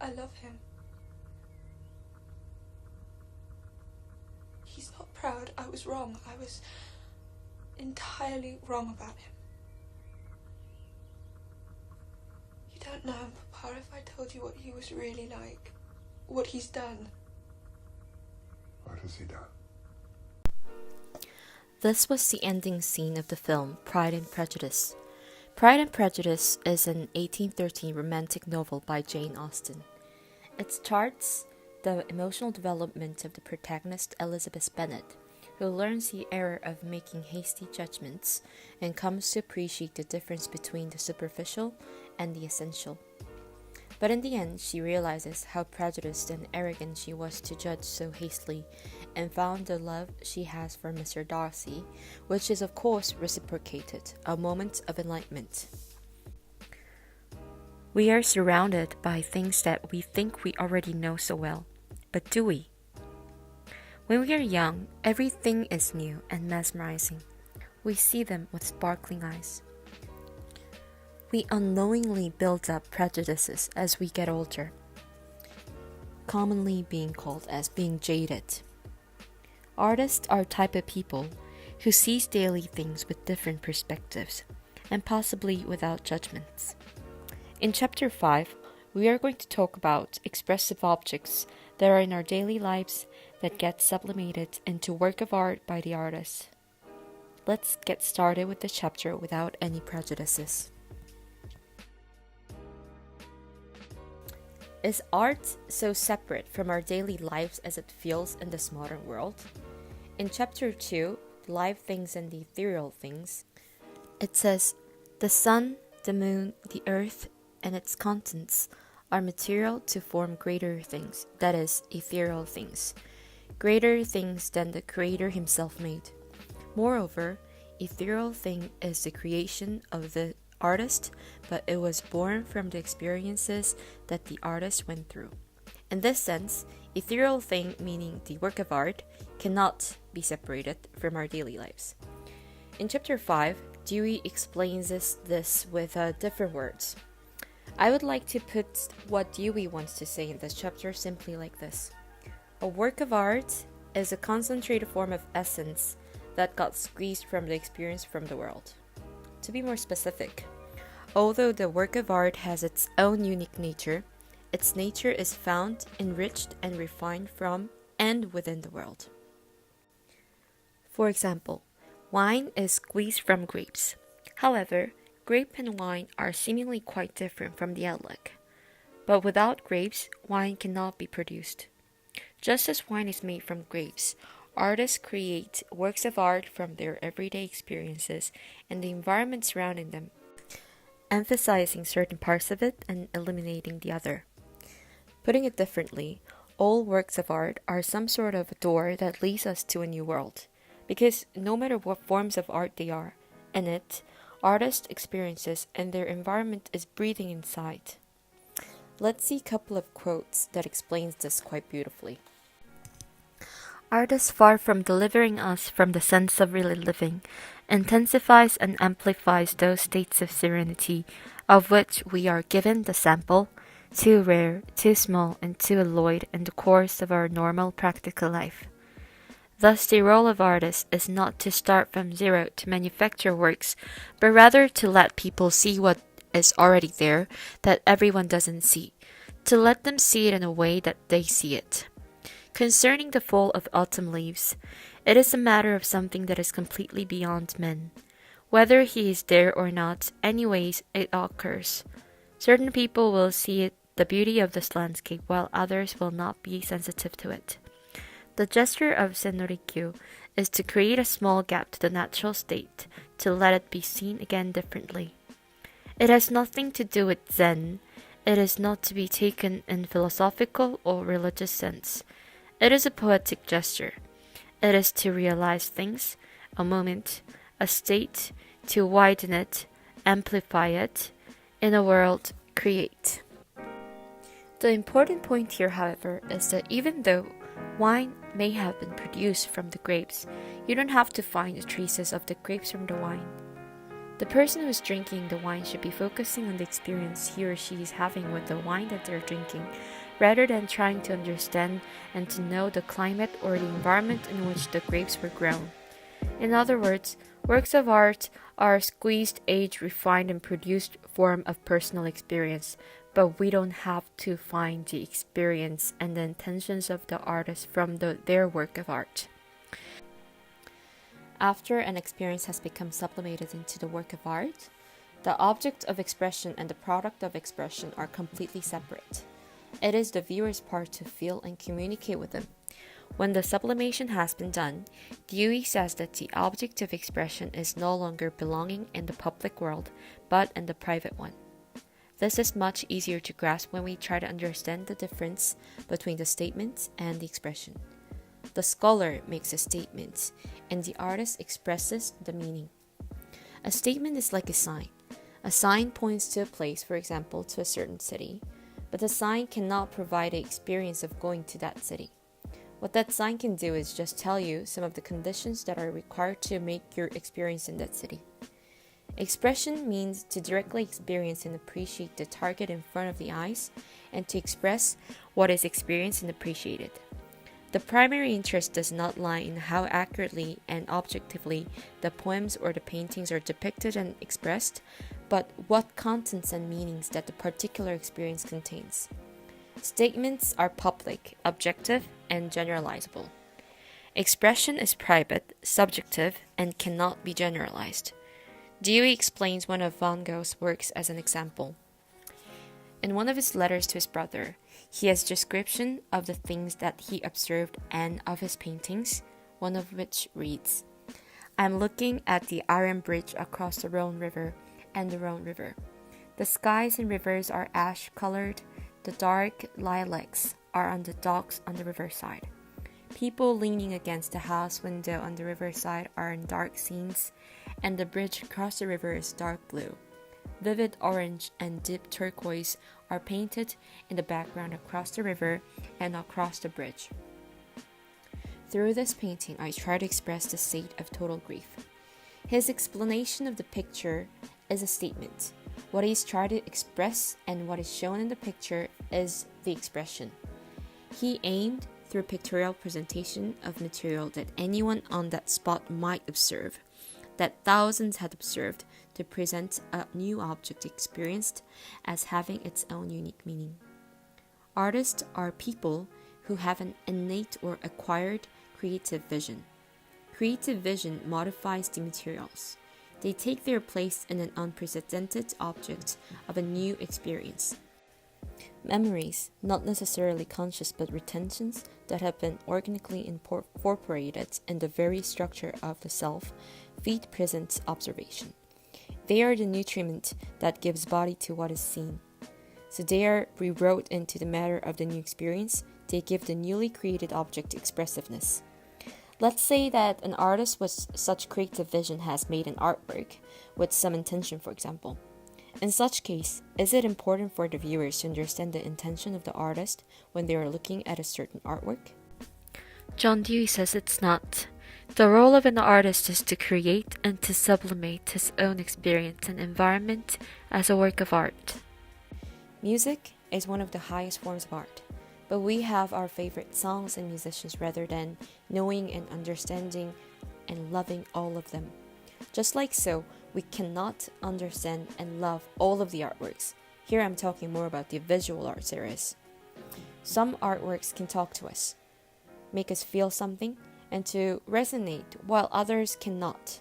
I love him. He's not proud. I was wrong. I was entirely wrong about him. You don't know, Papa, if I told you what he was really like, what he's done. What has he done? This was the ending scene of the film Pride and Prejudice. Pride and Prejudice is an 1813 romantic novel by Jane Austen. It charts the emotional development of the protagonist Elizabeth Bennet, who learns the error of making hasty judgments and comes to appreciate the difference between the superficial and the essential. But in the end, she realizes how prejudiced and arrogant she was to judge so hastily, and found the love she has for Mr. Darcy, which is of course reciprocated, a moment of enlightenment. We are surrounded by things that we think we already know so well, but do we? When we are young, everything is new and mesmerizing. We see them with sparkling eyes. We unknowingly build up prejudices as we get older, commonly being called as being jaded. Artists are a type of people who sees daily things with different perspectives, and possibly without judgments. In Chapter 5, we are going to talk about expressive objects that are in our daily lives that get sublimated into work of art by the artist. Let's get started with the chapter without any prejudices. Is art so separate from our daily lives as it feels in this modern world? In Chapter 2, Live Things and the Ethereal Things, it says, "The sun, the moon, the earth, and its contents are material to form greater things, that is, ethereal things, greater things than the Creator himself made. Moreover, ethereal thing is the creation of the artist, but it was born from the experiences that the artist went through. In this sense, ethereal thing, meaning the work of art, cannot be separated from our daily lives." In Chapter 5, Dewey explains this with different words. I would like to put what Dewey wants to say in this chapter simply like this. A work of art is a concentrated form of essence that got squeezed from the experience from the world. To be more specific, although the work of art has its own unique nature, its nature is found, enriched, and refined from and within the world. For example, wine is squeezed from grapes. However, grape and wine are seemingly quite different from the outlook. But without grapes, wine cannot be produced. Just as wine is made from grapes, artists create works of art from their everyday experiences and the environment surrounding them, emphasizing certain parts of it and eliminating the other. Putting it differently, all works of art are some sort of a door that leads us to a new world, because no matter what forms of art they are, in it, artist experiences and their environment is breathing inside. Let's see a couple of quotes that explains this quite beautifully. Art is far from delivering us from the sense of really living, intensifies and amplifies those states of serenity of which we are given the sample, too rare, too small, and too alloyed in the course of our normal practical life. Thus the role of artist is not to start from zero to manufacture works, but rather to let people see what is already there that everyone doesn't see, to let them see it in a way that they see it. Concerning the fall of autumn leaves, it is a matter of something that is completely beyond men. Whether he is there or not, anyways, it occurs. Certain people will see it, the beauty of this landscape, while others will not be sensitive to it. The gesture of Sennorikyu is to create a small gap to the natural state, to let it be seen again differently. It has nothing to do with Zen. It is not to be taken in philosophical or religious sense. It is a poetic gesture. It is to realize things, a moment, a state, to widen it, amplify it, in a world, create. The important point here, however, is that even though wine may have been produced from the grapes, you don't have to find the traces of the grapes from the wine. The person who is drinking the wine should be focusing on the experience he or she is having with the wine that they're drinking, rather than trying to understand and to know the climate or the environment in which the grapes were grown. In other words, works of art are a squeezed, aged, refined, and produced form of personal experience, but we don't have to find the experience and the intentions of the artist from their work of art. After an experience has become sublimated into the work of art, the object of expression and the product of expression are completely separate. It is the viewer's part to feel and communicate with them. When the sublimation has been done, Dewey says that the object of expression is no longer belonging in the public world, but in the private one. This is much easier to grasp when we try to understand the difference between the statement and the expression. The scholar makes a statement, and the artist expresses the meaning. A statement is like a sign. A sign points to a place, for example, to a certain city, but the sign cannot provide the experience of going to that city. What that sign can do is just tell you some of the conditions that are required to make your experience in that city. Expression means to directly experience and appreciate the target in front of the eyes, and to express what is experienced and appreciated. The primary interest does not lie in how accurately and objectively the poems or the paintings are depicted and expressed, but what contents and meanings that the particular experience contains. Statements are public, objective, and generalizable. Expression is private, subjective, and cannot be generalized. Dewey explains one of Van Gogh's works as an example. In one of his letters to his brother, he has description of the things that he observed and of his paintings, one of which reads, "I'm looking at the iron bridge across the Rhone River and the Rhone River. The skies and rivers are ash-colored. The dark lilacs are on the docks on the riverside. People leaning against the house window on the riverside are in dark scenes, and the bridge across the river is dark blue. Vivid orange and deep turquoise are painted in the background across the river and across the bridge." Through this painting, I try to express the state of total grief. His explanation of the picture is a statement. What he's trying to express and what is shown in the picture is the expression. He aimed through pictorial presentation of material that anyone on that spot might observe, that thousands had observed, to present a new object experienced as having its own unique meaning. Artists are people who have an innate or acquired creative vision. Creative vision modifies the materials. They take their place in an unprecedented object of a new experience. Memories, not necessarily conscious but retentions that have been organically incorporated in the very structure of the self, feed present observation. They are the nutriment that gives body to what is seen. So they are rewrote into the matter of the new experience. They give the newly created object expressiveness. Let's say that an artist with such creative vision has made an artwork with some intention, for example. In such case, is it important for the viewers to understand the intention of the artist when they are looking at a certain artwork? John Dewey says it's not. The role of an artist is to create and to sublimate his own experience and environment as a work of art. Music is one of the highest forms of art, but we have our favorite songs and musicians rather than knowing and understanding and loving all of them. Just like so, we cannot understand and love all of the artworks. Here I'm talking more about the visual arts there is. Some artworks can talk to us, make us feel something, and to resonate, while others cannot,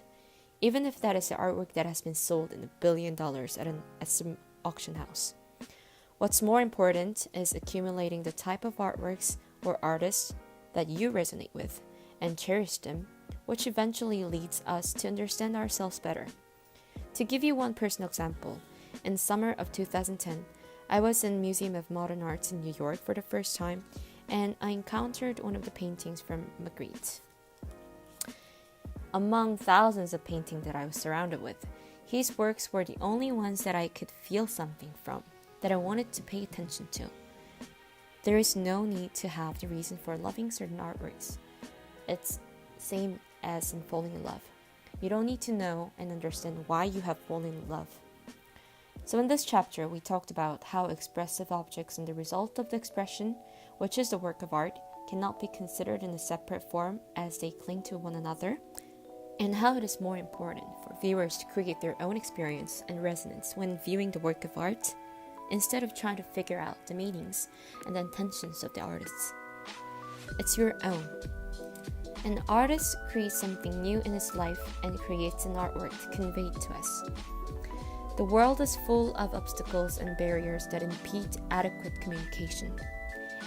even if that is the artwork that has been sold in $1 billion at some auction house. What's more important is accumulating the type of artworks or artists that you resonate with and cherish them, which eventually leads us to understand ourselves better. To give you one personal example, in summer of 2010, I was in Museum of Modern Arts in New York for the first time, and I encountered one of the paintings from Magritte. Among thousands of paintings that I was surrounded with, his works were the only ones that I could feel something from, that I wanted to pay attention to. There is no need to have the reason for loving certain artworks. It's same as in falling in love. You don't need to know and understand why you have fallen in love. So in this chapter, we talked about how expressive objects and the result of the expression, which is the work of art, cannot be considered in a separate form as they cling to one another, and how it is more important for viewers to create their own experience and resonance when viewing the work of art, instead of trying to figure out the meanings and the intentions of the artists. It's your own. An artist creates something new in his life and creates an artwork to convey it to us. The world is full of obstacles and barriers that impede adequate communication.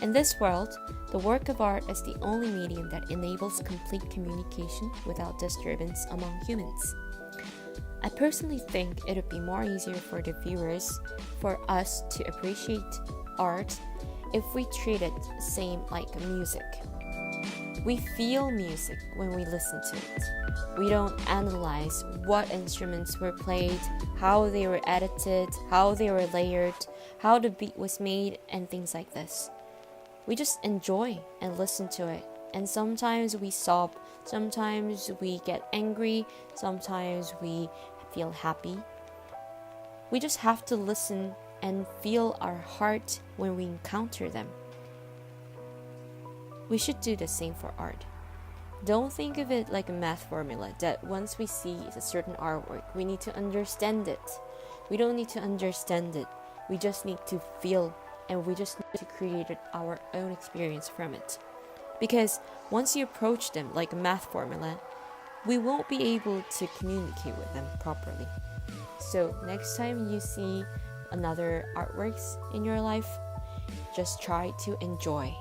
In this world, the work of art is the only medium that enables complete communication without disturbance among humans. I personally think it would be more easier for the viewers, for us to appreciate art if we treat it same like music. We feel music when we listen to it. We don't analyze what instruments were played, how they were edited, how they were layered, how the beat was made, and things like this. We just enjoy and listen to it. And sometimes we sob, sometimes we get angry, sometimes we feel happy. We just have to listen and feel our heart when we encounter them. We should do the same for art. Don't think of it like a math formula that once we see a certain artwork, we need to understand it. We don't need to understand it. We just need to feel, and we just need to create our own experience from it. Because once you approach them like a math formula, we won't be able to communicate with them properly. So next time you see another artworks in your life, just try to enjoy.